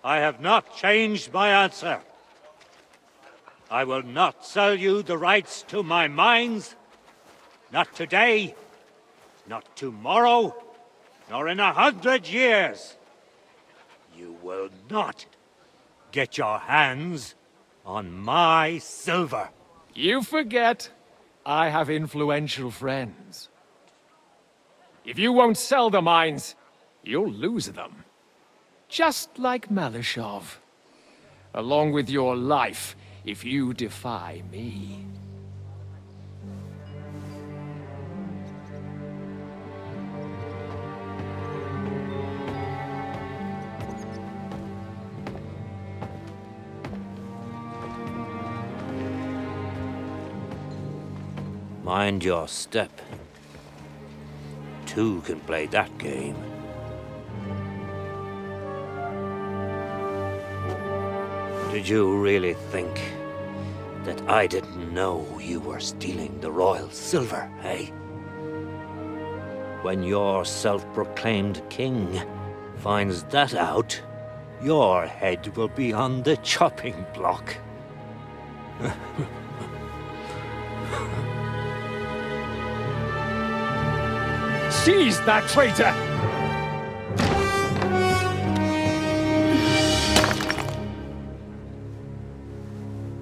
I have not changed my answer. I will not sell you the rights to my mines. Not today, not tomorrow, nor in 100 years. You will not get your hands on my silver. You forget I have influential friends. If you won't sell the mines, you'll lose them. Just like Malishov. Along with your life, if you defy me. Mind your step. Two can play that game. Did you really think that I didn't know you were stealing the royal silver, eh? When your self-proclaimed king finds that out, your head will be on the chopping block. Seize that traitor!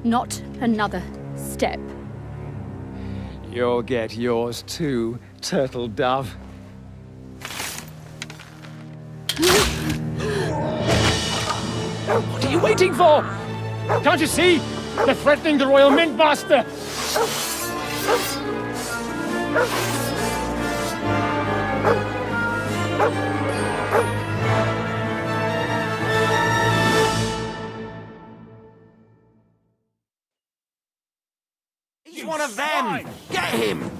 Not another step. You'll get yours too, turtle dove. What are you waiting for? Can't you see? They're threatening the Royal Mint Master! He's one of them! Get him!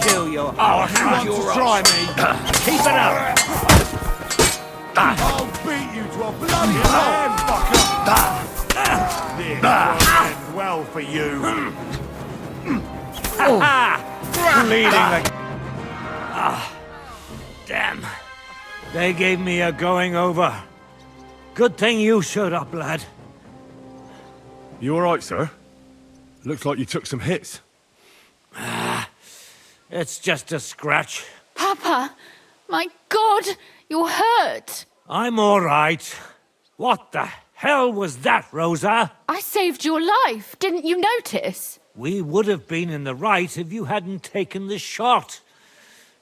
Kill your horse! You want to try me? Keep it up! I'll beat you to a bloody man, fucker! This will end well for you. Bleeding like... Damn. They gave me a going over. Good thing you showed up, lad. You alright, sir? Looks like you took some hits. It's just a scratch. Papa! My God! You're hurt! I'm all right. What the hell was that, Rosa? I saved your life, didn't you notice? We would have been in the right if you hadn't taken the shot.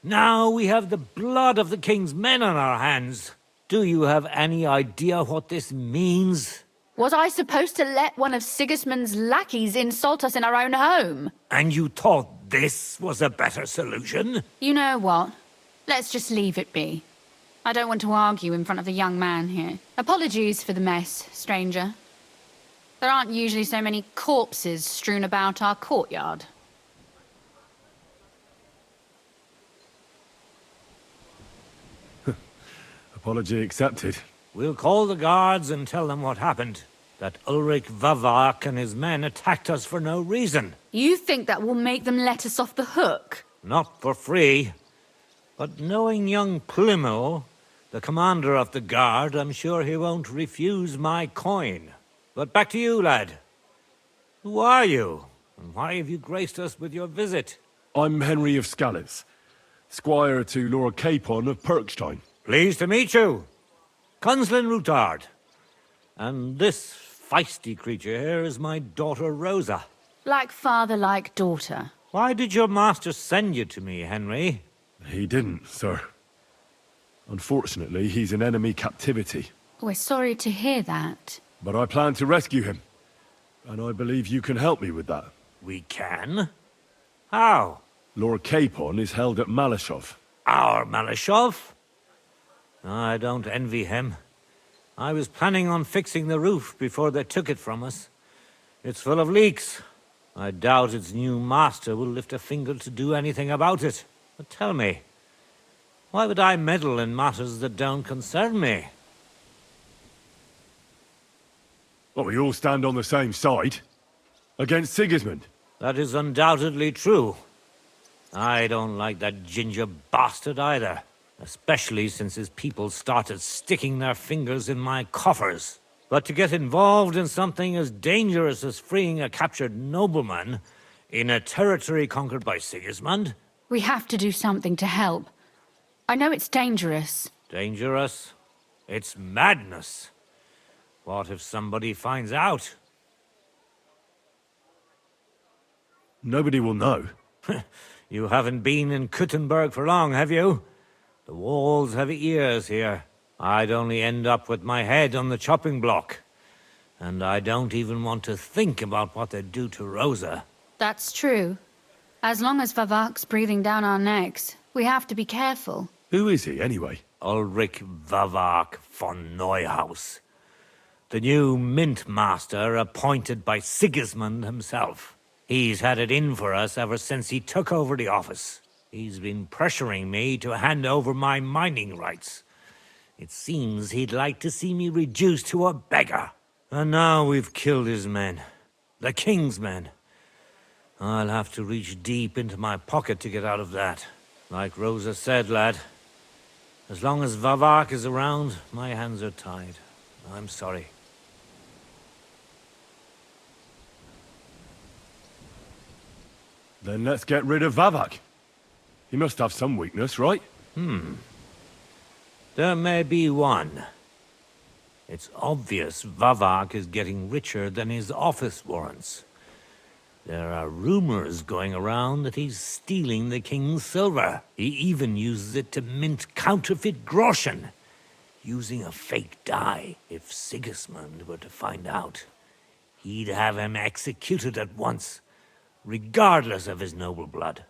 Now we have the blood of the king's men on our hands. Do you have any idea what this means? Was I supposed to let one of Sigismund's lackeys insult us in our own home? And you thought this was a better solution? You know what? Let's just leave it be. I don't want to argue in front of the young man here. Apologies for the mess, stranger. There aren't usually so many corpses strewn about our courtyard. Apology accepted. We'll call the guards and tell them what happened. That Ulrich Vavak and his men attacked us for no reason. You think that will make them let us off the hook? Not for free. But knowing young Plymouth, the commander of the guard, I'm sure he won't refuse my coin. But back to you, lad. Who are you? And why have you graced us with your visit? I'm Henry of Scalitz, squire to Lord Capon of Perkstein. Pleased to meet you. Conslin Routard. And this feisty creature here is my daughter Rosa. Like father, like daughter. Why did your master send you to me, Henry? He didn't, sir. Unfortunately, he's in enemy captivity. We're sorry to hear that. But I plan to rescue him. And I believe you can help me with that. We can? How? Lord Capon is held at Malishov. Our Malishov? I don't envy him. I was planning on fixing the roof before they took it from us. It's full of leaks. I doubt its new master will lift a finger to do anything about it. But tell me, why would I meddle in matters that don't concern me? Well, we all stand on the same side. Against Sigismund. That is undoubtedly true. I don't like that ginger bastard either. Especially since his people started sticking their fingers in my coffers. But to get involved in something as dangerous as freeing a captured nobleman in a territory conquered by Sigismund? We have to do something to help. I know it's dangerous. Dangerous? It's madness. What if somebody finds out? Nobody will know. You haven't been in Kutenberg for long, have you? The walls have ears here. I'd only end up with my head on the chopping block. And I don't even want to think about what they'd do to Rosa. That's true. As long as Vavak's breathing down our necks, we have to be careful. Who is he, anyway? Ulrich Vavak von Neuhaus. The new mint master appointed by Sigismund himself. He's had it in for us ever since he took over the office. He's been pressuring me to hand over my mining rights. It seems he'd like to see me reduced to a beggar. And now we've killed his men. The king's men. I'll have to reach deep into my pocket to get out of that. Like Rosa said, lad, as long as Vavak is around, my hands are tied. I'm sorry. Then let's get rid of Vavak. He must have some weakness, right? There may be one. It's obvious Vavak is getting richer than his office warrants. There are rumors going around that he's stealing the king's silver. He even uses it to mint counterfeit groschen, using a fake dye. If Sigismund were to find out, he'd have him executed at once, regardless of his noble blood.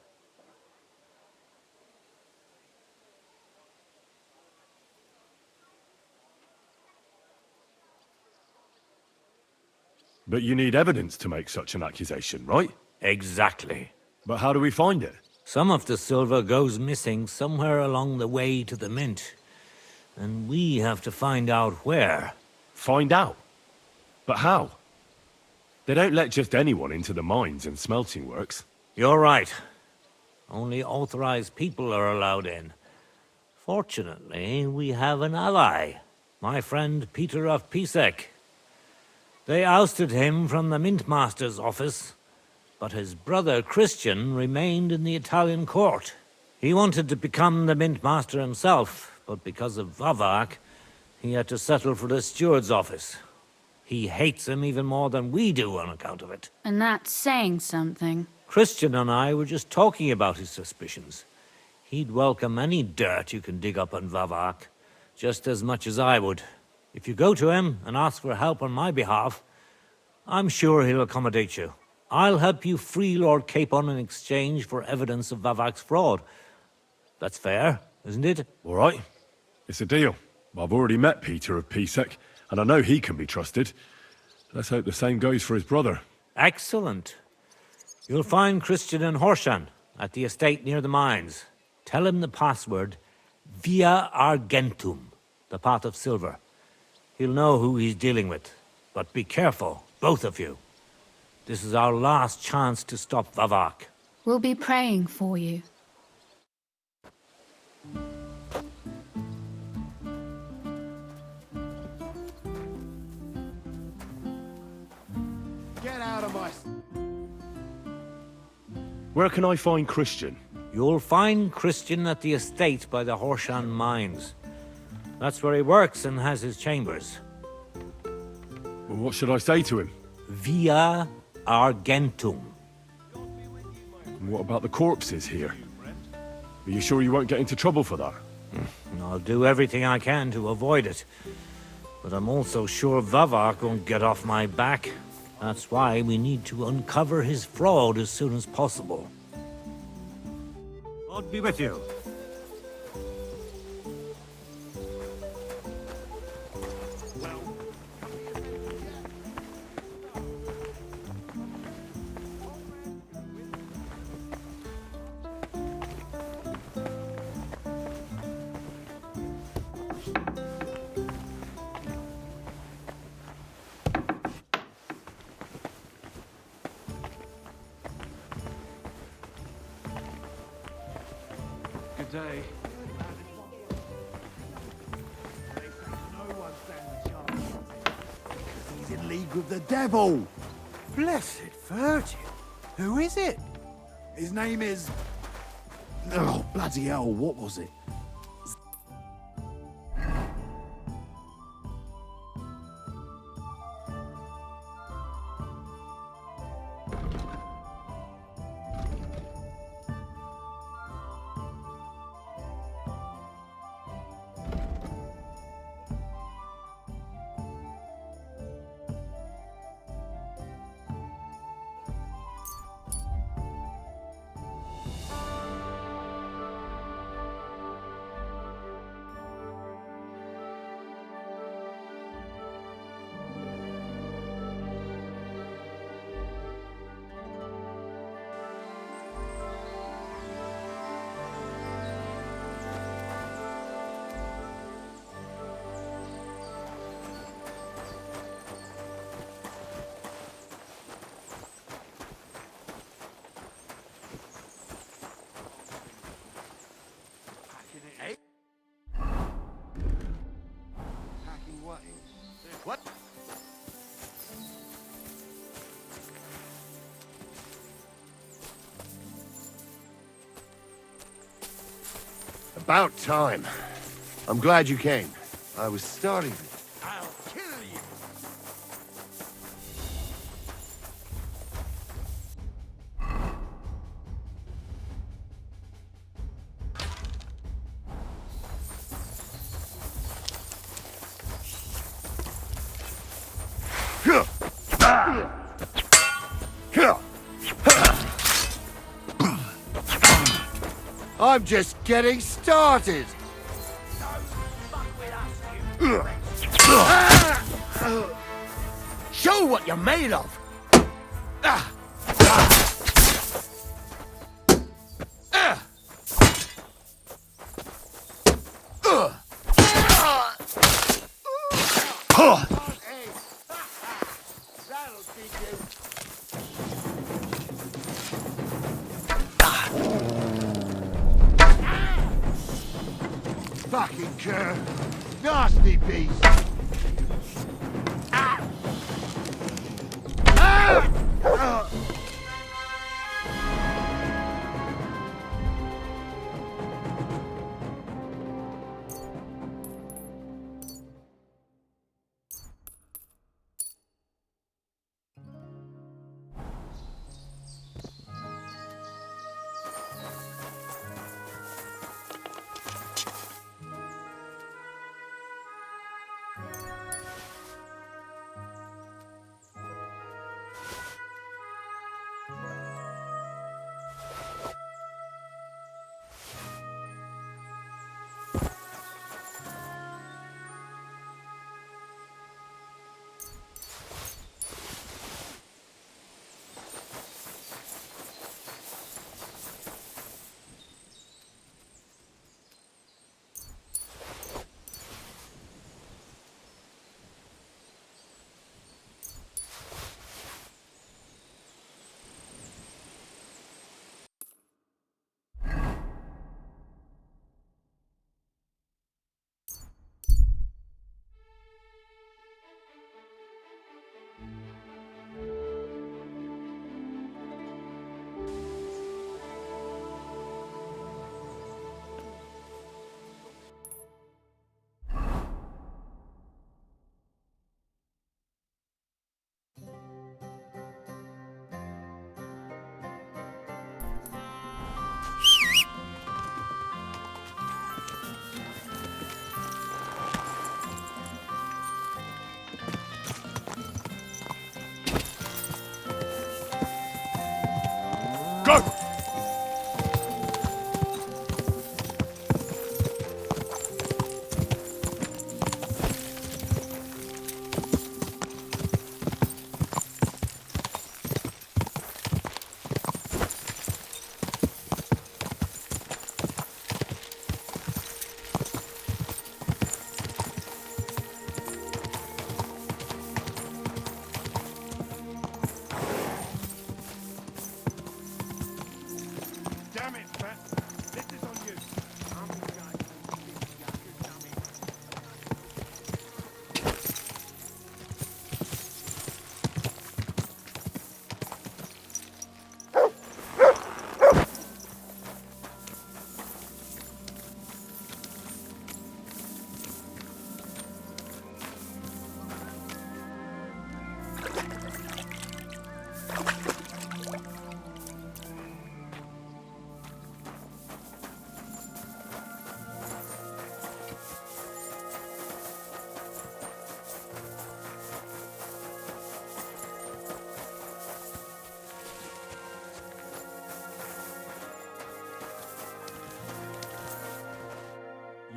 But you need evidence to make such an accusation, right? Exactly. But how do we find it? Some of the silver goes missing somewhere along the way to the mint, and we have to find out where. Find out? But how? They don't let just anyone into the mines and smelting works. You're right. Only authorized people are allowed in. Fortunately, we have an ally. My friend Peter of Pisek. They ousted him from the Mintmaster's office, but his brother Christian remained in the Italian court. He wanted to become the Mintmaster himself, but because of Vavak, he had to settle for the steward's office. He hates him even more than we do on account of it. And that's saying something. Christian and I were just talking about his suspicions. He'd welcome any dirt you can dig up on Vavak, just as much as I would. If you go to him and ask for help on my behalf, I'm sure he'll accommodate you. I'll help you free Lord Capon in exchange for evidence of Vavak's fraud. That's fair, isn't it? All right. It's a deal. I've already met Peter of Pisek, and I know he can be trusted. Let's hope the same goes for his brother. Excellent. You'll find Christian in Horshan, at the estate near the mines. Tell him the password, Via Argentum, the pot of silver. He'll know who he's dealing with. But be careful, both of you. This is our last chance to stop Vavak. We'll be praying for you. Get out of my... Where can I find Christian? You'll find Christian at the estate by the Horshan mines. That's where he works and has his chambers. Well, what should I say to him? Via Argentum. And what about the corpses here? Are you sure you won't get into trouble for that? I'll do everything I can to avoid it. But I'm also sure Vavak won't get off my back. That's why we need to uncover his fraud as soon as possible. God be with you. day. He's in league with the devil. Blessed Virgin. Who is it? His name is... Oh, bloody hell, what was it? What? About time. I'm glad you came. I was starting to... I'll kill you! I'm just getting started. Show what you're made of. Fucking cur. Nasty beast.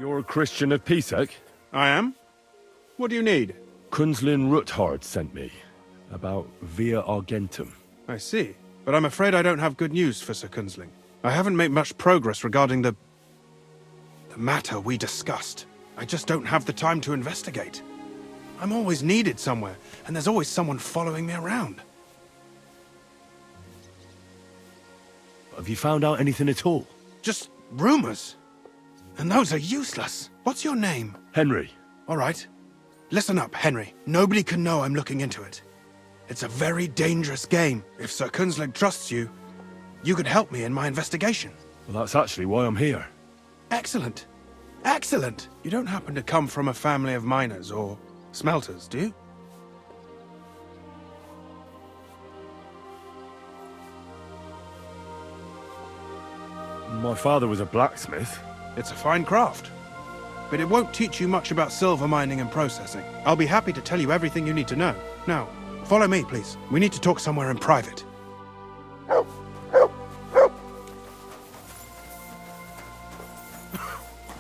You're a Christian of Pisek? I am? What do you need? Kunzlin Ruthard sent me. About Via Argentum. I see. But I'm afraid I don't have good news for Sir Kunzling. I haven't made much progress regarding the matter we discussed. I just don't have the time to investigate. I'm always needed somewhere, and there's always someone following me around. Have you found out anything at all? Just rumors. And those are useless. What's your name? Henry. All right. Listen up, Henry. Nobody can know I'm looking into it. It's a very dangerous game. If Sir Kunzling trusts you, you could help me in my investigation. Well, that's actually why I'm here. Excellent. Excellent. You don't happen to come from a family of miners or smelters, do you? My father was a blacksmith. It's a fine craft. But it won't teach you much about silver mining and processing. I'll be happy to tell you everything you need to know. Now, follow me, please. We need to talk somewhere in private.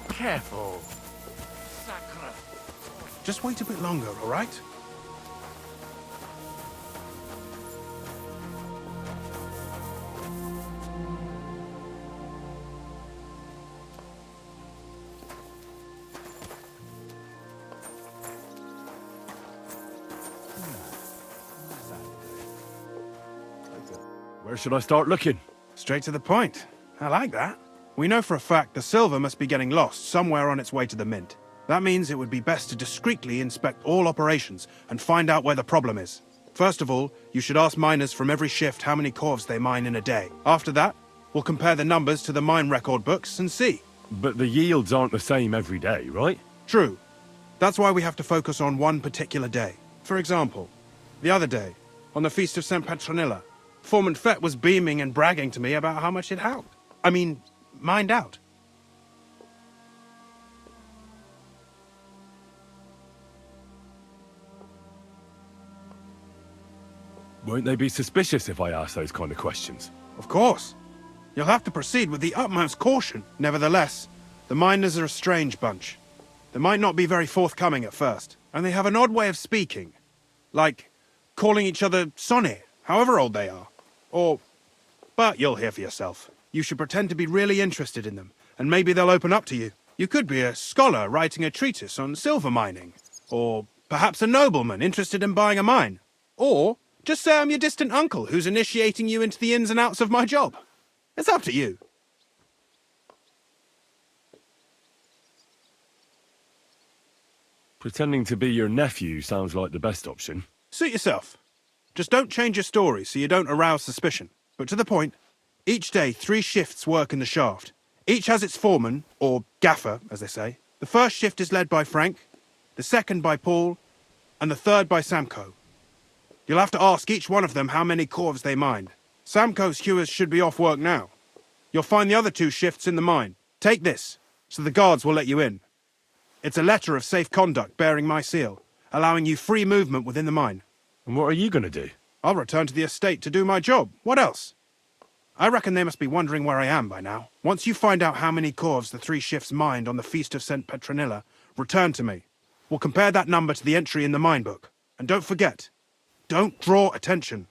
Careful. Just wait a bit longer, all right? Where should I start looking? Straight to the point. I like that. We know for a fact the silver must be getting lost somewhere on its way to the mint. That means it would be best to discreetly inspect all operations and find out where the problem is. First of all, you should ask miners from every shift how many corves they mine in a day. After that, we'll compare the numbers to the mine record books and see. But the yields aren't the same every day, right? True. That's why we have to focus on one particular day. For example, the other day, on the Feast of St. Petronilla, Foreman Fett was beaming and bragging to me about how much it helped. Mined out. Won't they be suspicious if I ask those kind of questions? Of course. You'll have to proceed with the utmost caution. Nevertheless, the miners are a strange bunch. They might not be very forthcoming at first, and they have an odd way of speaking. Like calling each other Sonny, however old they are. But you'll hear for yourself. You should pretend to be really interested in them, and maybe they'll open up to you. You could be a scholar writing a treatise on silver mining. Or perhaps a nobleman interested in buying a mine. Or just say I'm your distant uncle who's initiating you into the ins and outs of my job. It's up to you. Pretending to be your nephew sounds like the best option. Suit yourself. Just don't change your story so you don't arouse suspicion. But to the point, each day 3 shifts work in the shaft. Each has its foreman, or gaffer, as they say. The first shift is led by Frank, the second by Paul, and the third by Samko. You'll have to ask each one of them how many corves they mined. Samko's hewers should be off work now. You'll find the other 2 shifts in the mine. Take this, so the guards will let you in. It's a letter of safe conduct bearing my seal, allowing you free movement within the mine. And what are you going to do? I'll return to the estate to do my job. What else? I reckon they must be wondering where I am by now. Once you find out how many corves the 3 shifts mined on the Feast of St. Petronilla, return to me. We'll compare that number to the entry in the mine book. And don't forget, don't draw attention.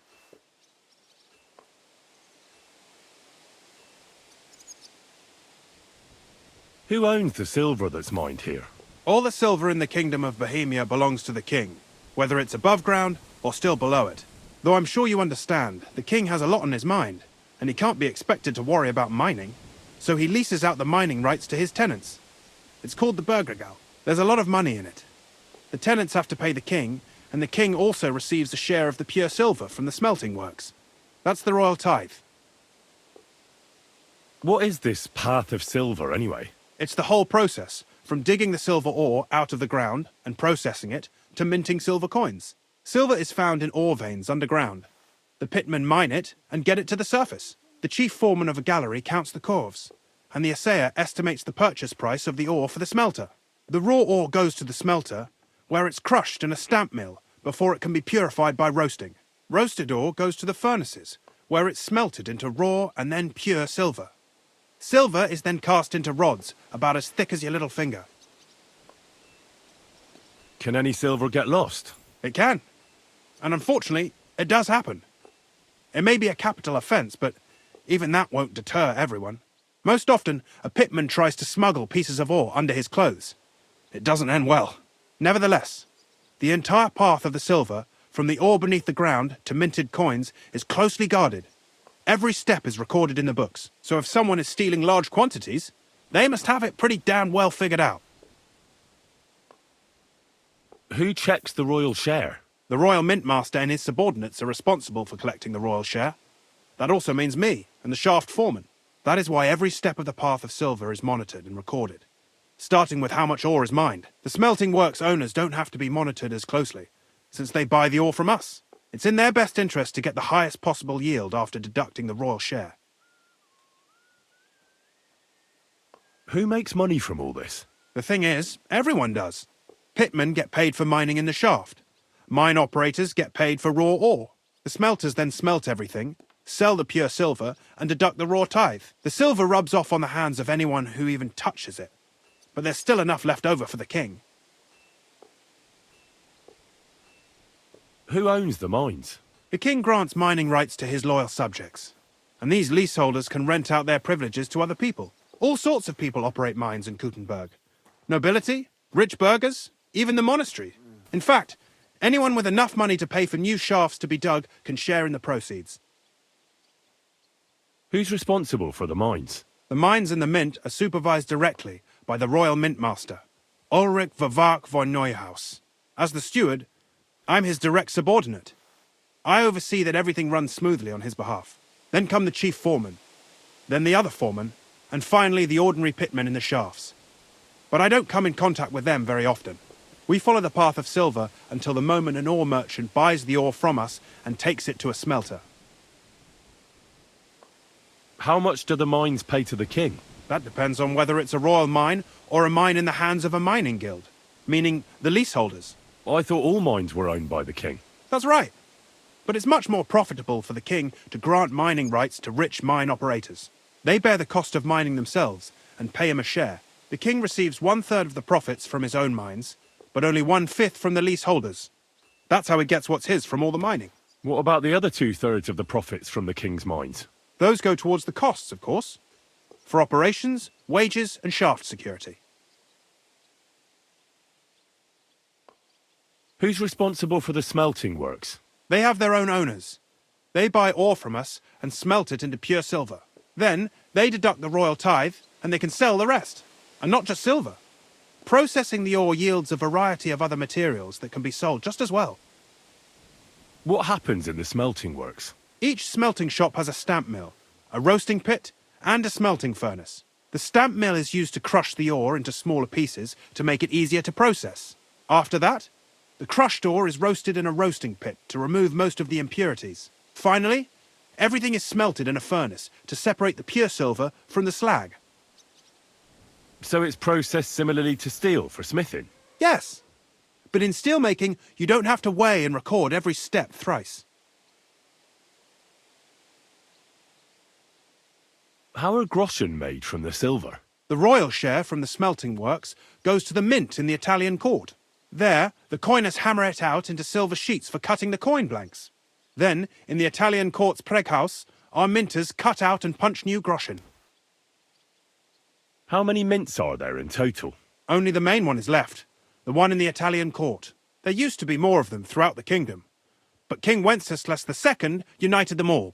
Who owns the silver that's mined here? All the silver in the Kingdom of Bohemia belongs to the king, whether it's above ground or still below it. Though I'm sure you understand, the king has a lot on his mind, and he can't be expected to worry about mining, so he leases out the mining rights to his tenants. It's called the Burgergal. There's a lot of money in it. The tenants have to pay the king, and the king also receives a share of the pure silver from the smelting works. That's the royal tithe. What is this path of silver, anyway? It's the whole process, from digging the silver ore out of the ground and processing it, to minting silver coins. Silver is found in ore veins underground. The pitmen mine it and get it to the surface. The chief foreman of a gallery counts the corves, and the assayer estimates the purchase price of the ore for the smelter. The raw ore goes to the smelter, where it's crushed in a stamp mill before it can be purified by roasting. Roasted ore goes to the furnaces, where it's smelted into raw and then pure silver. Silver is then cast into rods, about as thick as your little finger. Can any silver get lost? It can. And unfortunately, it does happen. It may be a capital offence, but even that won't deter everyone. Most often, a pitman tries to smuggle pieces of ore under his clothes. It doesn't end well. Nevertheless, the entire path of the silver, from the ore beneath the ground to minted coins, is closely guarded. Every step is recorded in the books, so if someone is stealing large quantities, they must have it pretty damn well figured out. Who checks the royal share? The royal mint master and his subordinates are responsible for collecting the royal share. That also means me and the shaft foreman. That is why every step of the path of silver is monitored and recorded, starting with how much ore is mined. The smelting works owners don't have to be monitored as closely, since they buy the ore from us. It's in their best interest to get the highest possible yield after deducting the royal share. Who makes money from all this? The thing is, everyone does. Pitmen get paid for mining in the shaft. Mine operators get paid for raw ore. The smelters then smelt everything, sell the pure silver, and deduct the raw tithe. The silver rubs off on the hands of anyone who even touches it. But there's still enough left over for the king. Who owns the mines? The king grants mining rights to his loyal subjects. And these leaseholders can rent out their privileges to other people. All sorts of people operate mines in Kutenberg. Nobility, rich burghers, even the monastery. In fact, anyone with enough money to pay for new shafts to be dug can share in the proceeds. Who's responsible for the mines? The mines and the mint are supervised directly by the royal mint master, Ulrich Vervark von Neuhaus. As the steward, I'm his direct subordinate. I oversee that everything runs smoothly on his behalf. Then come the chief foreman, then the other foreman, and finally the ordinary pitmen in the shafts. But I don't come in contact with them very often. We follow the path of silver until the moment an ore merchant buys the ore from us and takes it to a smelter. How much do the mines pay to the king? That depends on whether it's a royal mine or a mine in the hands of a mining guild, meaning the leaseholders. I thought all mines were owned by the king. That's right. But it's much more profitable for the king to grant mining rights to rich mine operators. They bear the cost of mining themselves and pay him a share. The king receives 1/3 of the profits from his own mines, but only 1/5 from the leaseholders. That's how he gets what's his from all the mining. What about the other 2/3 of the profits from the king's mines? Those go towards the costs, of course, for operations, wages, and shaft security. Who's responsible for the smelting works? They have their own owners. They buy ore from us and smelt it into pure silver. Then they deduct the royal tithe and they can sell the rest. And not just silver. Processing the ore yields a variety of other materials that can be sold just as well. What happens in the smelting works? Each smelting shop has a stamp mill, a roasting pit, and a smelting furnace. The stamp mill is used to crush the ore into smaller pieces to make it easier to process. After that, the crushed ore is roasted in a roasting pit to remove most of the impurities. Finally, everything is smelted in a furnace to separate the pure silver from the slag. So it's processed similarly to steel for smithing? Yes, but in steelmaking, you don't have to weigh and record every step thrice. How are groschen made from the silver? The royal share from the smelting works goes to the mint in the Italian court. There, the coiners hammer it out into silver sheets for cutting the coin blanks. Then, in the Italian court's preghouse, our minters cut out and punch new groschen. How many mints are there in total? Only the main one is left, the one in the Italian court. There used to be more of them throughout the kingdom, but King Wenceslas II united them all.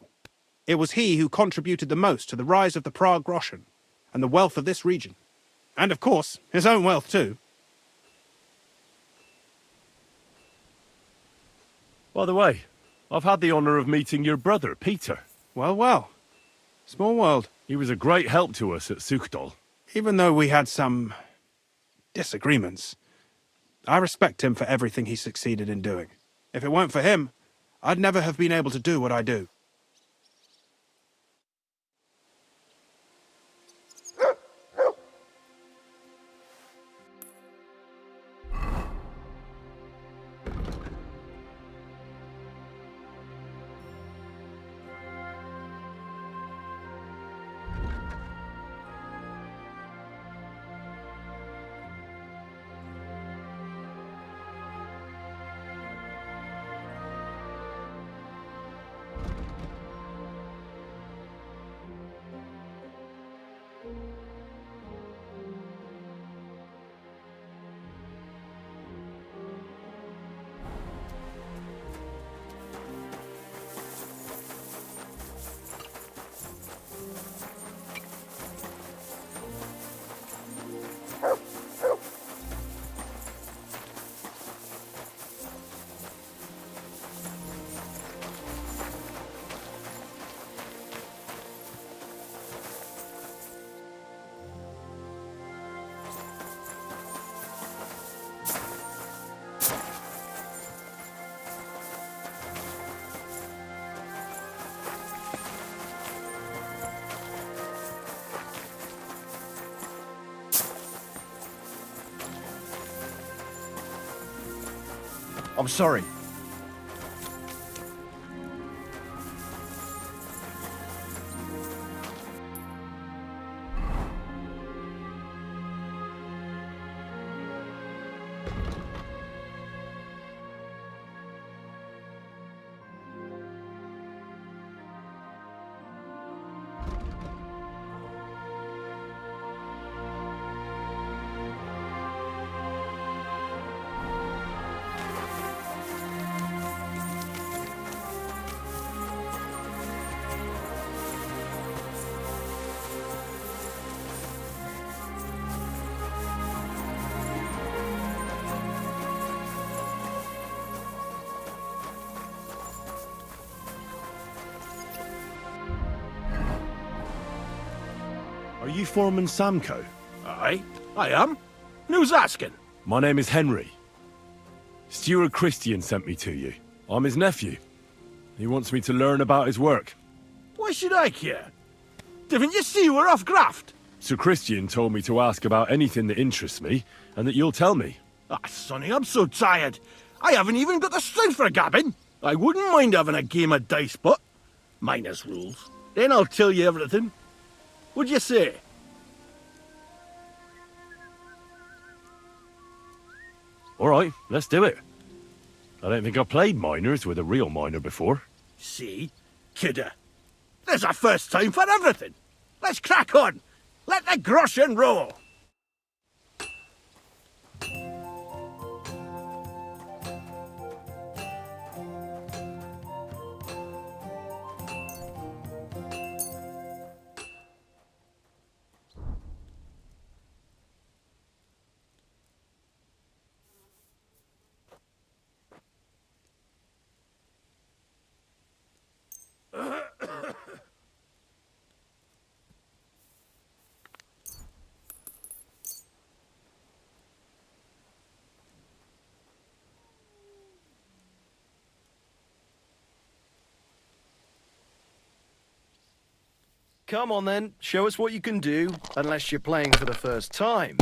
It was he who contributed the most to the rise of the Prague groschen and the wealth of this region. And of course, his own wealth too. By the way, I've had the honour of meeting your brother, Peter. Well, well. Small world. He was a great help to us at Suchdol. Even though we had some disagreements, I respect him for everything he succeeded in doing. If it weren't for him, I'd never have been able to do what I do. I'm sorry. Are you Foreman Samco? Aye, I am. Who's asking? My name is Henry. Steward Christian sent me to you. I'm his nephew. He wants me to learn about his work. Why should I care? Didn't you see we're off graft? Sir Christian told me to ask about anything that interests me, and that you'll tell me. Ah, Sonny, I'm so tired. I haven't even got the strength for gabbing. I wouldn't mind having a game of dice, but minus rules. Then I'll tell you everything. What'd you say? All right, let's do it. I don't think I've played minors with a real miner before. See? Kidder. There's a first time for everything. Let's crack on. Let the groschen roll. Come on then, show us what you can do, unless you're playing for the first time.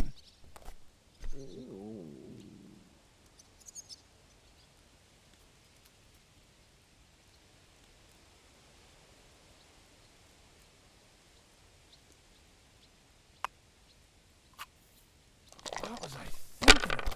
What was I thinking about?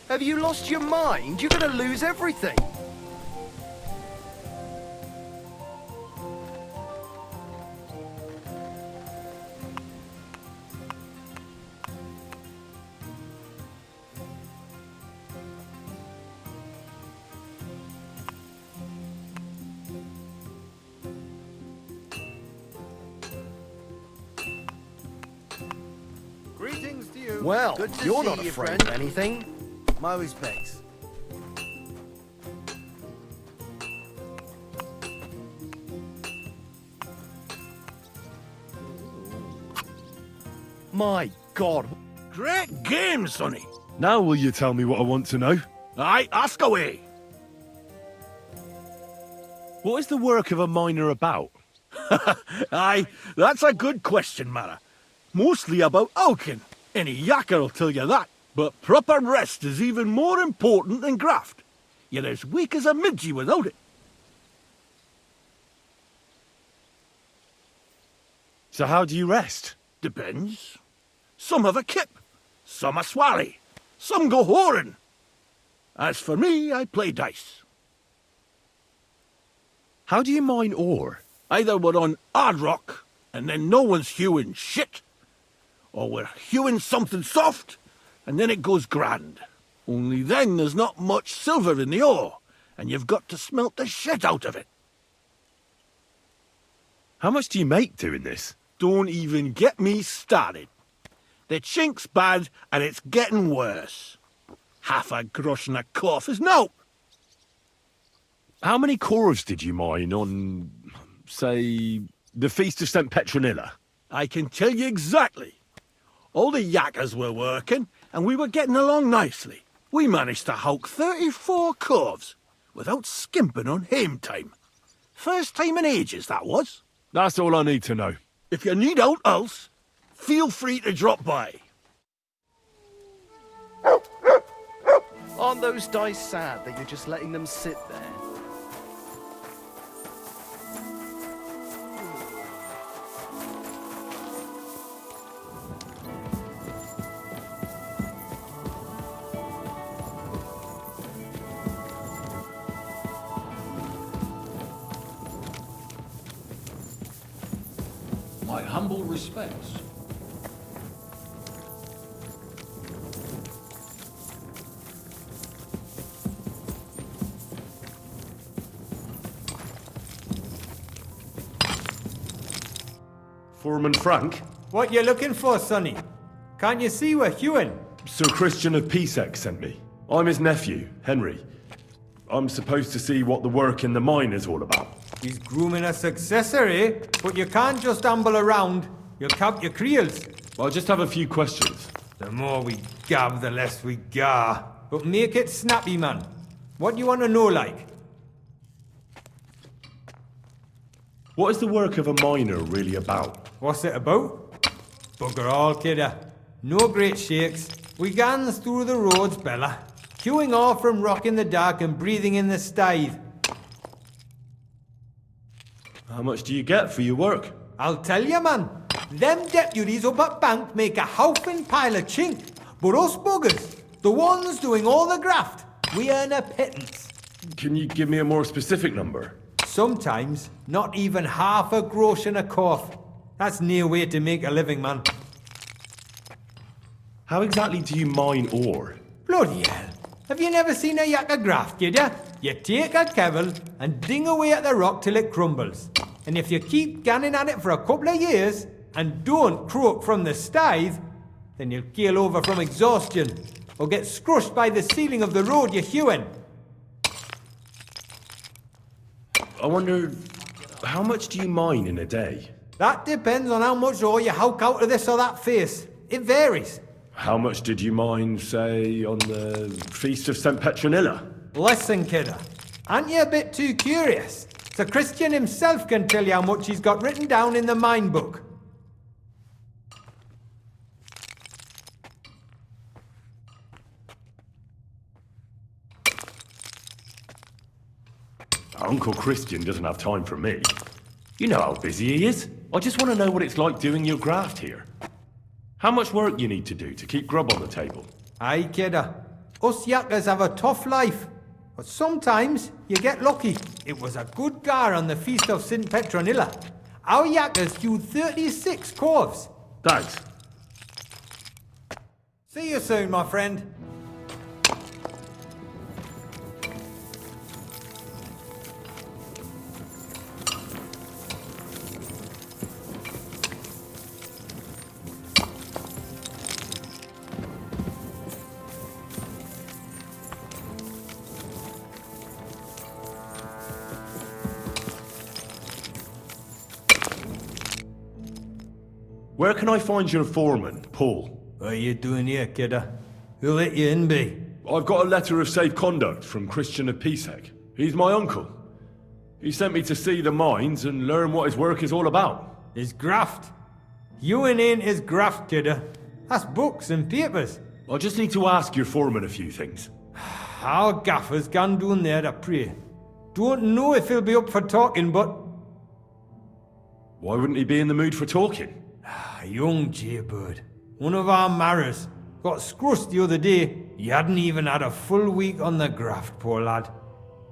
Have you lost your mind? You're gonna lose everything. Greetings to you. Well, Good to you're see not you, afraid friend. of anything. My respects. My God. Great game, Sonny. Now will you tell me what I want to know? Aye, ask away. What is the work of a miner about? Aye, that's a good question, Mara. Mostly about oaking. Any yakker'll tell you that. But proper rest is even more important than graft. You're as weak as a midgie without it. So how do you rest? Depends. Some have a kip, some a swally, some go whoring. As for me, I play dice. How do you mine ore? Either we're on hard rock, and then no one's hewing shit, or we're hewing something soft, and then it goes grand. Only then there's not much silver in the ore, and you've got to smelt the shit out of it. How much do you make doing this? Don't even get me started. The chink's bad, and it's getting worse. Half a grosh and a cough is no. How many cores did you mine on, say, the Feast of St. Petronilla? I can tell you exactly. All the yakkers were working, and we were getting along nicely. We managed to howk 34 coves, without skimping on hame time. First time in ages, that was. That's all I need to know. If you need aught else, feel free to drop by. Aren't those dice sad that you're just letting them sit there? My humble respects. Foreman Frank? What you looking for, Sonny? Can't you see we're Hewin? Sir Christian of Pisek sent me. I'm his nephew, Henry. I'm supposed to see what the work in the mine is all about. He's grooming a successor, eh? But you can't just amble around. You'll count your creels. I'll just have a few questions. The more we gab, the less we gar. But make it snappy, man. What do you want to know, like? What is the work of a miner really about? What's it about? Bugger all, kidder. No great shakes. We gans through the roads, Bella. Queuing off from rock in the dark and breathing in the stithe. How much do you get for your work? I'll tell you, man. Them deputies up at bank make a howfin' pile of chink. But us buggers, the ones doing all the graft, we earn a pittance. Can you give me a more specific number? Sometimes, not even half a grosh and a cough. That's near way to make a living, man. How exactly do you mine ore? Bloody hell. Have you never seen a yak of graft, kid ya? You take a kevel and ding away at the rock till it crumbles. And if you keep ganning at it for a couple of years and don't croak from the stithe, then you'll keel over from exhaustion or get scrushed by the ceiling of the road you're hewing. I wonder, how much do you mine in a day? That depends on how much ore you howk out of this or that face. It varies. How much did you mine, say, on the Feast of St. Petronilla? Listen, kidder. Aren't you a bit too curious? So Christian himself can tell you how much he's got written down in the mine book. Uncle Christian doesn't have time for me. You know how busy he is. I just want to know what it's like doing your graft here. How much work you need to do to keep grub on the table? Aye, kidder. Us yakkers have a tough life. But sometimes you get lucky. It was a good gar on the Feast of St. Petronilla. Our yakkers hewed 36 corves. Thanks. See you soon, my friend. Where can I find your foreman, Paul? What are you doing here, kidder? Who'll let you in, be? I've got a letter of safe conduct from Christian of Pisek. He's my uncle. He sent me to see the mines and learn what his work is all about. His graft. You ain't his graft, kidder. That's books and papers. I just need to ask your foreman a few things. Our gaffer's gone down there to pray. Don't know if he'll be up for talking, but... Why wouldn't he be in the mood for talking? A young jaybird. One of our marrows. Got scrussed the other day. He hadn't even had a full week on the graft, poor lad.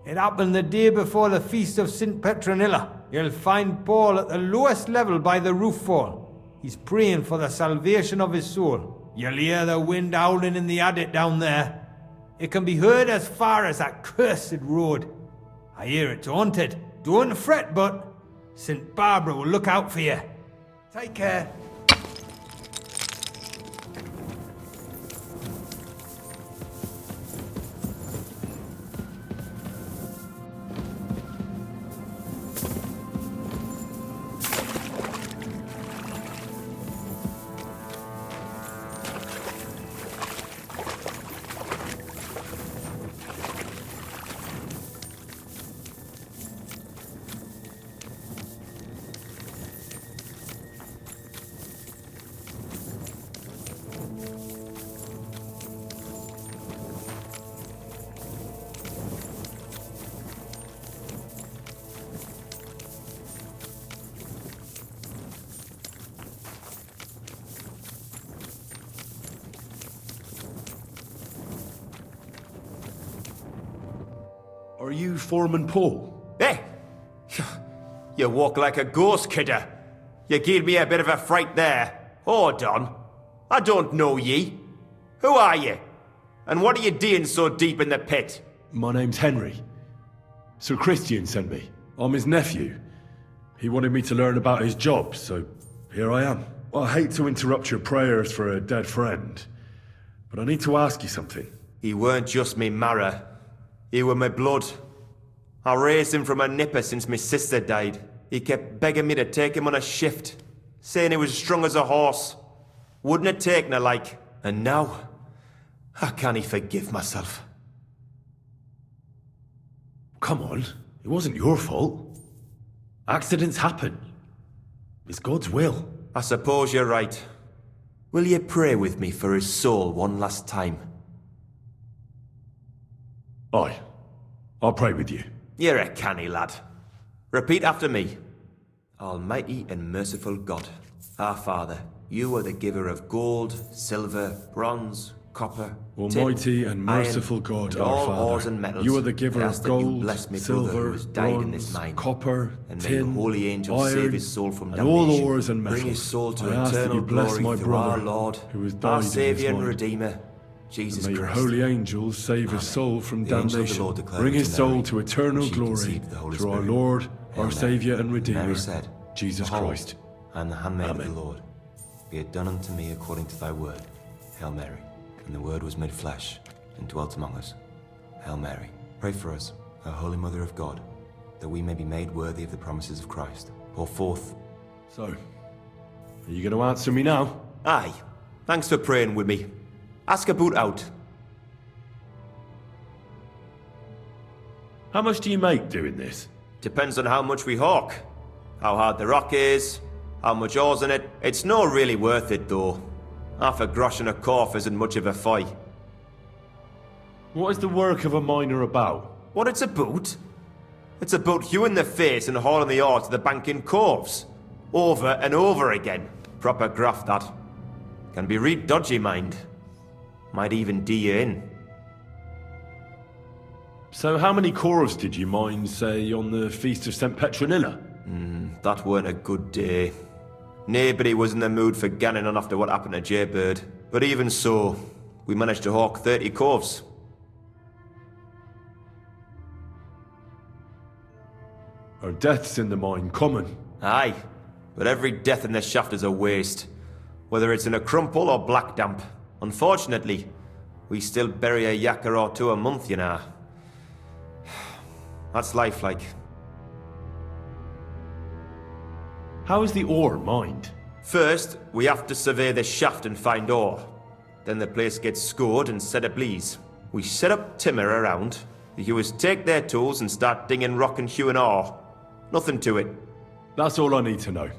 It happened the day before the Feast of St. Petronilla. You'll find Paul at the lowest level by the roof fall. He's praying for the salvation of his soul. You'll hear the wind howling in the adit down there. It can be heard as far as that cursed road. I hear it's haunted. Don't fret, but St. Barbara will look out for you. Take care. Are you Foreman Paul? Hey! You walk like a ghost, kidder. You gave me a bit of a fright there. Hold on. I don't know ye. Who are you? And what are you doing so deep in the pit? My name's Henry. Sir Christian sent me. I'm his nephew. He wanted me to learn about his job, so here I am. I hate to interrupt your prayers for a dead friend, but I need to ask you something. He weren't just me marrow. He were my blood. I raised him from a nipper since my sister died. He kept begging me to take him on a shift, saying he was strong as a horse. Wouldn't have taken her like. And now, I can't forgive myself. Come on, it wasn't your fault. Accidents happen. It's God's will. I suppose you're right. Will you pray with me for his soul one last time? Aye. I'll pray with you. You're a canny lad. Repeat after me. Almighty and merciful God, our Father, you are the giver of gold, silver, bronze, copper, Almighty tin, and merciful iron, God, and our all Father, ores and metals. you are the giver I of ask that you gold, bless me brother who silver, has died in this bronze, mine. copper, And may tin, your holy angels iron, save his soul from and damnation. all ores and metals. Bring his soul to I ask that eternal you bless glory my through brother, our Lord, who has died our in his Saviour and mind. Redeemer, Jesus May your Christ. holy angels save his soul from The angel of the damnation. Lord declared Bring his to soul Mary, to when eternal she glory conceived the Holy through our Spirit. Lord, Hail our Mary. Saviour and And Redeemer, Mary said, Jesus Behold, Christ. I am the handmaid of Amen. the Lord. Be it done unto me according to thy word. Hail Mary. And the word was made flesh and dwelt among us. Hail Mary. Pray for us, O Holy Mother of God, that we may be made worthy of the promises of Christ. Pour forth. So, are you going to answer me now? Aye. Thanks for praying with me. Ask a boot out. How much do you make doing this? Depends on how much we hawk. How hard the rock is, how much ore's in it. It's not really worth it though. Half a grosh and a corf isn't much of a fight. What is the work of a miner about? What it's about? It's about you in the face and hauling the ore to the bank in coves. Over and over again. Proper graft that. Can be real dodgy, mind. Might even do you in. So how many corves did you mine, say, on the Feast of St. Petronilla? That weren't a good day. Nobody was in the mood for ganning on after what happened to Jaybird. But even so, we managed to hawk 30 corves. Are deaths in the mine common? Aye, but every death in the shaft is a waste. Whether it's in a crumple or black damp. Unfortunately, we still bury a yakker or two a month, you know. That's life like. How is the ore mined? First, we have to survey the shaft and find ore. Then the place gets scored and set ablaze. We set up timber around. The hewers take their tools and start dinging rock and hewing ore. Nothing to it. That's all I need to know.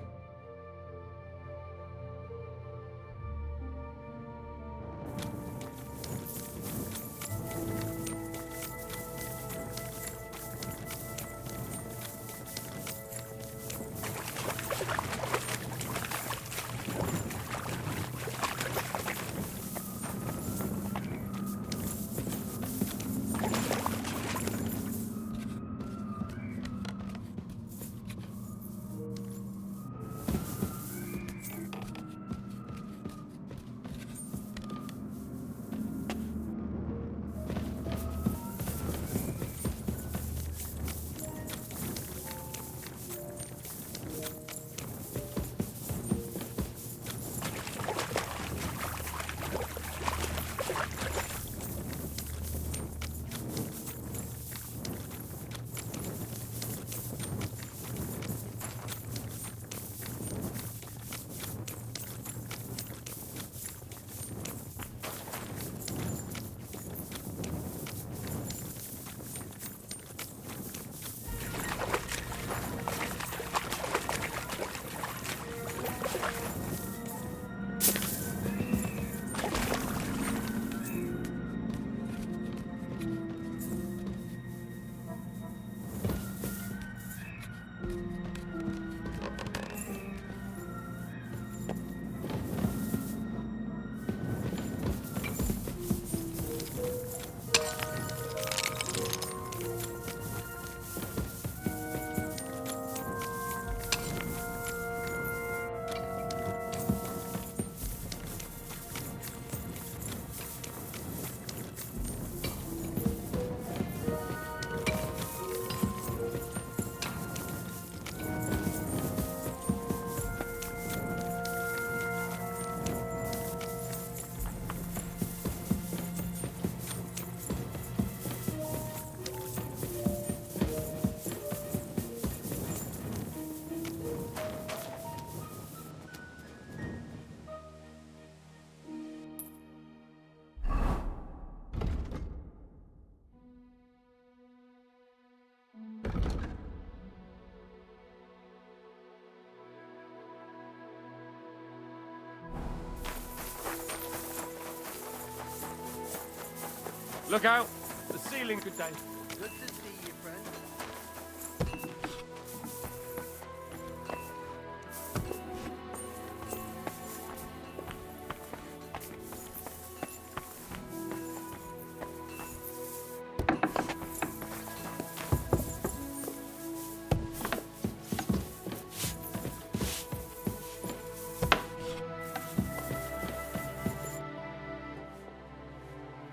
Look out! The ceiling could day. Good to see you, friend.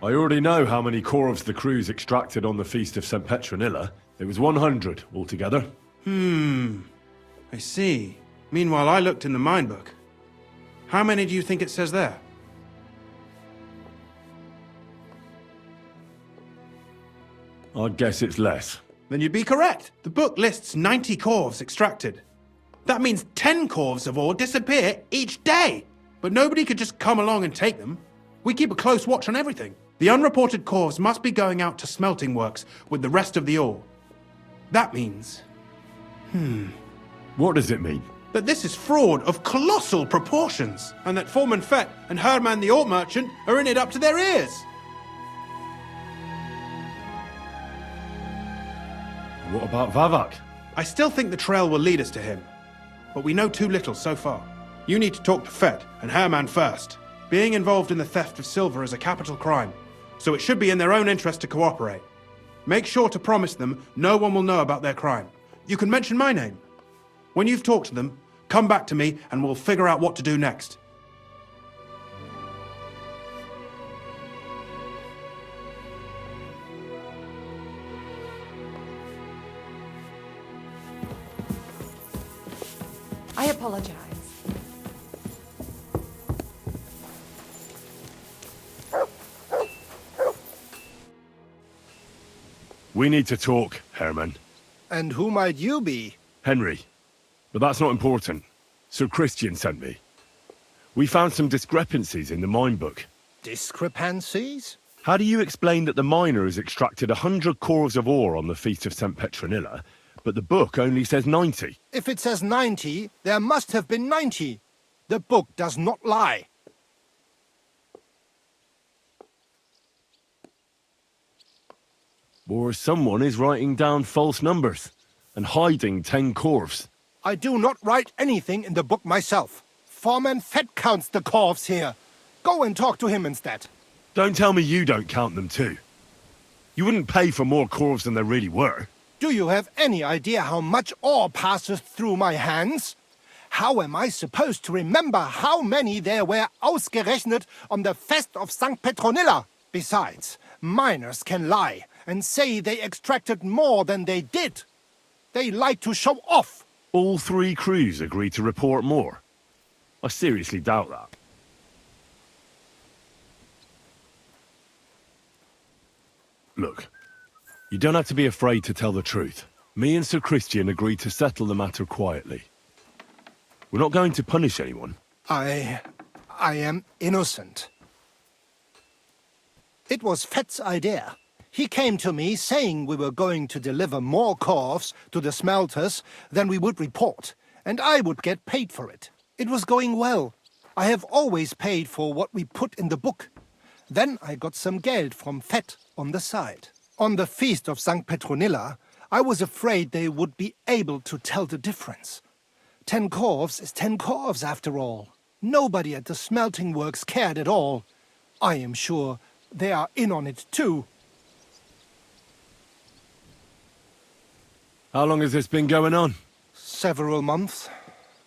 I already know how many corvs the crews extracted on the Feast of St. Petronilla. It was 100 altogether. I see. Meanwhile, I looked in the mine book. How many do you think it says there? I'd guess it's less. Then you'd be correct. The book lists 90 corvs extracted. That means 10 corvs of ore disappear each day. But nobody could just come along and take them. We keep a close watch on everything. The unreported corvs must be going out to smelting works with the rest of the ore. That means... What does it mean? that this is fraud of colossal proportions, and that Foreman Fett and Herman the ore merchant are in it up to their ears. What about Vavak? I still think the trail will lead us to him, but we know too little so far. You need to talk to Fett and Herman first. Being involved in the theft of silver is a capital crime, so it should be in their own interest to cooperate. Make sure to promise them no one will know about their crime. You can mention my name. When you've talked to them, come back to me and we'll figure out what to do next. I apologize. We need to talk, Herman. And who might you be? Henry. But that's not important. Sir Christian sent me. We found some discrepancies in the mine book. Discrepancies? How do you explain that the miner has extracted 100 cores of ore on the Feast of St. Petronilla, but the book only says 90? If it says 90, there must have been 90. The book does not lie. Or someone is writing down false numbers and hiding 10 corves. I do not write anything in the book myself. Foreman Fett counts the corves here. Go and talk to him instead. Don't tell me you don't count them too. You wouldn't pay for more corves than there really were. Do you have any idea how much ore passes through my hands? How am I supposed to remember how many there were ausgerechnet on the Fest of St. Petronilla? Besides, miners can lie and say they extracted more than they did. They like to show off. All 3 crews agreed to report more. I seriously doubt that. Look, you don't have to be afraid to tell the truth. Me and Sir Christian agreed to settle the matter quietly. We're not going to punish anyone. I am innocent. It was Fett's idea. He came to me saying we were going to deliver more corves to the smelters than we would report, and I would get paid for it. It was going well. I have always paid for what we put in the book. Then I got some geld from Fett on the side. On the Feast of St. Petronilla, I was afraid they would be able to tell the difference. 10 corves is 10 corves after all. Nobody at the smelting works cared at all. I am sure they are in on it too. How long has this been going on? Several months.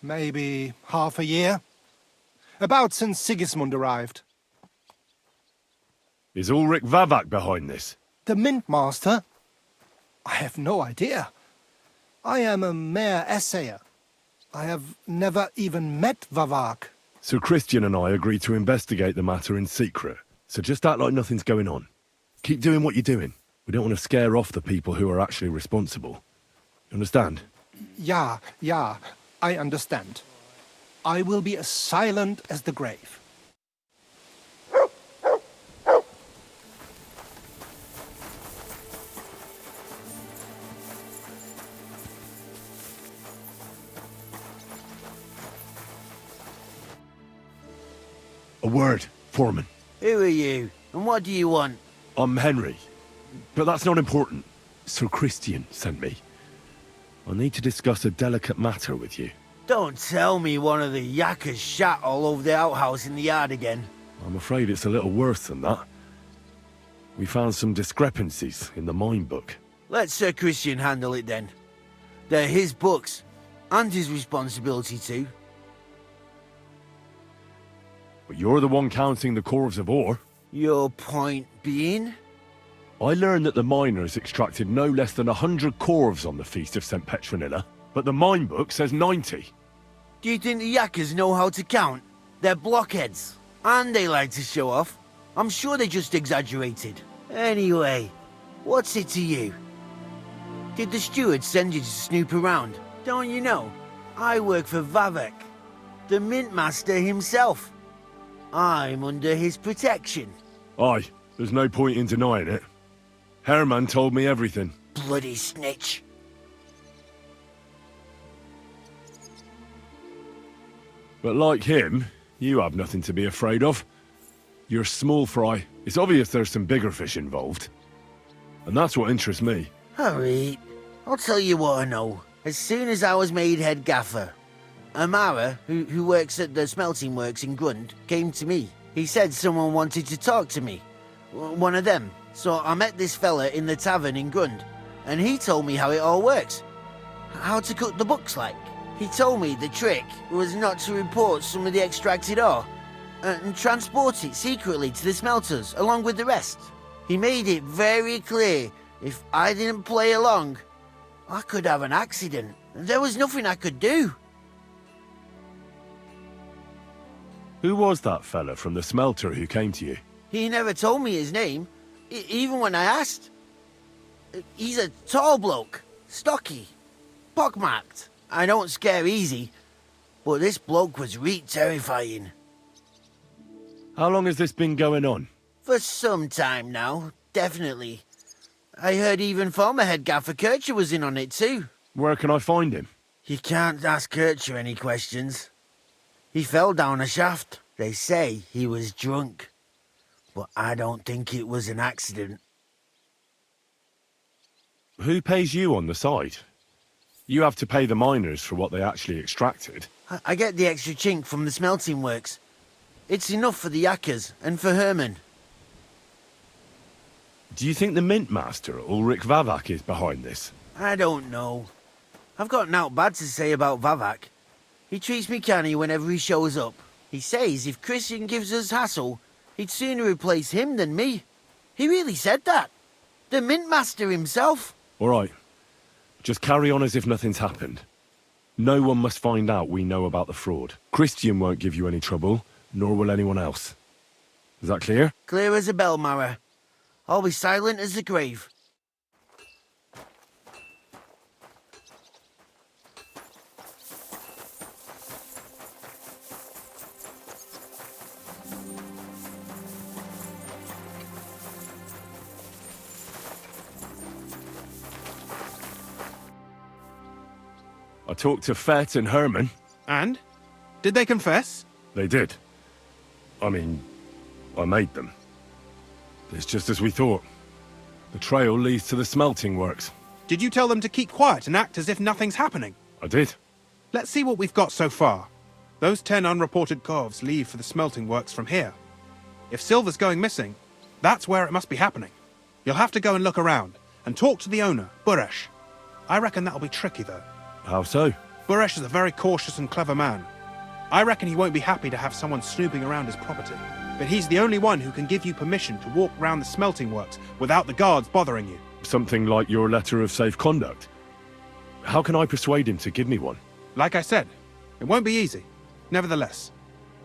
Maybe half a year. About since Sigismund arrived. Is Ulrich Vavak behind this? The Mint Master? I have no idea. I am a mere assayer. I have never even met Vavak. Sir Christian and I agreed to investigate the matter in secret, so just act like nothing's going on. Keep doing what you're doing. We don't want to scare off the people who are actually responsible. Understand? Yeah, I understand. I will be as silent as the grave. A word, Foreman. Who are you, and what do you want? I'm Henry. But that's not important. Sir Christian sent me. I need to discuss a delicate matter with you. Don't tell me one of the yakkers shat all over the outhouse in the yard again. I'm afraid it's a little worse than that. We found some discrepancies in the mine book. Let Sir Christian handle it then. They're his books, and his responsibility too. But you're the one counting the corves of ore. Your point being? I learned that the miners extracted no less than 100 corves on the Feast of St. Petronilla, but the mine book says 90. Do you think the yakkers know how to count? They're blockheads, and they like to show off. I'm sure they just exaggerated. Anyway, what's it to you? Did the steward send you to snoop around? Don't you know? I work for Vavek, the mint master himself. I'm under his protection. Aye, there's no point in denying it. Herman told me everything. Bloody snitch. But like him, you have nothing to be afraid of. You're small fry. It's obvious there's some bigger fish involved. And that's what interests me. Alright, I'll tell you what I know. As soon as I was made head gaffer, Amara, who works at the smelting works in Grund, came to me. He said someone wanted to talk to me. One of them. So I met this fella in the tavern in Grund, and he told me how it all works. How to cut the books like. He told me the trick was not to report some of the extracted ore, and transport it secretly to the smelters along with the rest. He made it very clear if I didn't play along, I could have an accident. There was nothing I could do. Who was that fella from the smelter who came to you? He never told me his name, even when I asked. He's a tall bloke, stocky, pockmarked. I don't scare easy, but this bloke was terrifying. How long has this been going on? For some time now, definitely. I heard even former head gaffer Kircher was in on it too. Where can I find him? You can't ask Kircher any questions. He fell down a shaft. They say he was drunk, but I don't think it was an accident. Who pays you on the side? You have to pay the miners for what they actually extracted. I get the extra chink from the smelting works. It's enough for the yakkers and for Herman. Do you think the mint master, Ulrich Vavak, is behind this? I don't know. I've got naught bad to say about Vavak. He treats me canny whenever he shows up. He says if Christian gives us hassle, he'd sooner replace him than me. He really said that. The mint master himself. All right. Just carry on as if nothing's happened. No one must find out we know about the fraud. Christian won't give you any trouble, nor will anyone else. Is that clear? Clear as a bell, Mara. I'll be silent as the grave. I talked to Fett and Herman. And? Did they confess? They did. I mean, I made them. It's just as we thought. The trail leads to the smelting works. Did you tell them to keep quiet and act as if nothing's happening? I did. Let's see what we've got so far. Those 10 unreported corves leave for the smelting works from here. If silver's going missing, that's where it must be happening. You'll have to go and look around, and talk to the owner, Buresh. I reckon that'll be tricky, though. How so? Buresh is a very cautious and clever man. I reckon he won't be happy to have someone snooping around his property. But he's the only one who can give you permission to walk round the smelting works without the guards bothering you. Something like your letter of safe conduct. How can I persuade him to give me one? Like I said, it won't be easy. Nevertheless,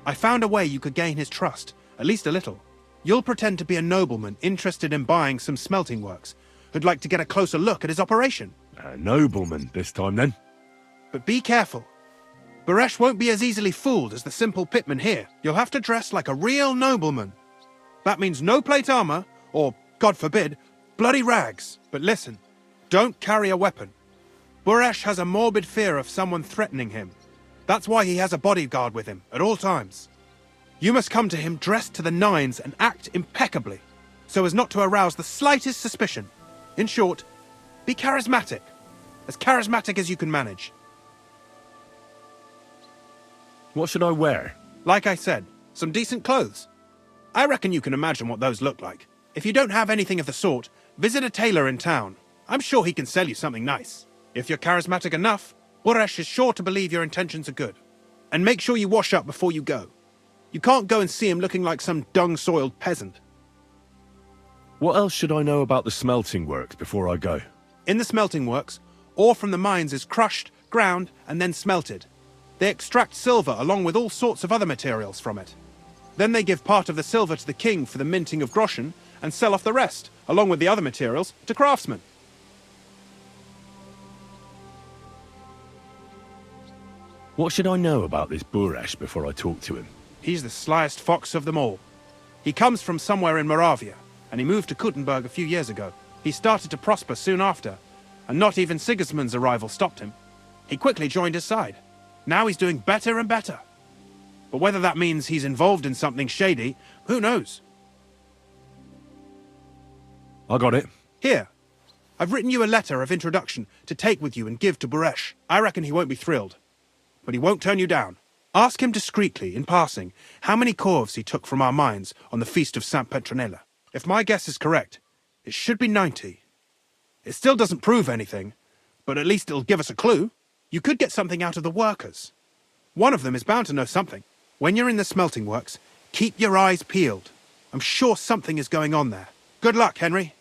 I found a way you could gain his trust, at least a little. You'll pretend to be a nobleman interested in buying some smelting works, who'd like to get a closer look at his operation. A nobleman this time, then? But be careful. Buresh won't be as easily fooled as the simple pitman here. You'll have to dress like a real nobleman. That means no plate armor, or, God forbid, bloody rags. But listen, don't carry a weapon. Buresh has a morbid fear of someone threatening him. That's why he has a bodyguard with him at all times. You must come to him dressed to the nines and act impeccably, so as not to arouse the slightest suspicion. In short, be charismatic. As charismatic as you can manage. What should I wear? Like I said, some decent clothes. I reckon you can imagine what those look like. If you don't have anything of the sort, visit a tailor in town. I'm sure he can sell you something nice. If you're charismatic enough, Buresh is sure to believe your intentions are good. And make sure you wash up before you go. You can't go and see him looking like some dung-soiled peasant. What else should I know about the smelting works before I go? In the smelting works, ore from the mines is crushed, ground, and then smelted. They extract silver along with all sorts of other materials from it. Then they give part of the silver to the king for the minting of groschen, and sell off the rest, along with the other materials, to craftsmen. What should I know about this Buresh before I talk to him? He's the slyest fox of them all. He comes from somewhere in Moravia, and he moved to Kutenberg a few years ago. He started to prosper soon after, and not even Sigismund's arrival stopped him. He quickly joined his side. Now he's doing better and better. But whether that means he's involved in something shady, who knows? I got it. Here. I've written you a letter of introduction to take with you and give to Buresh. I reckon he won't be thrilled. But he won't turn you down. Ask him discreetly, in passing, how many corves he took from our mines on the feast of Saint Petronella. If my guess is correct, it should be 90. It still doesn't prove anything, but at least it'll give us a clue. You could get something out of the workers. One of them is bound to know something. When you're in the smelting works, keep your eyes peeled. I'm sure something is going on there. Good luck, Henry.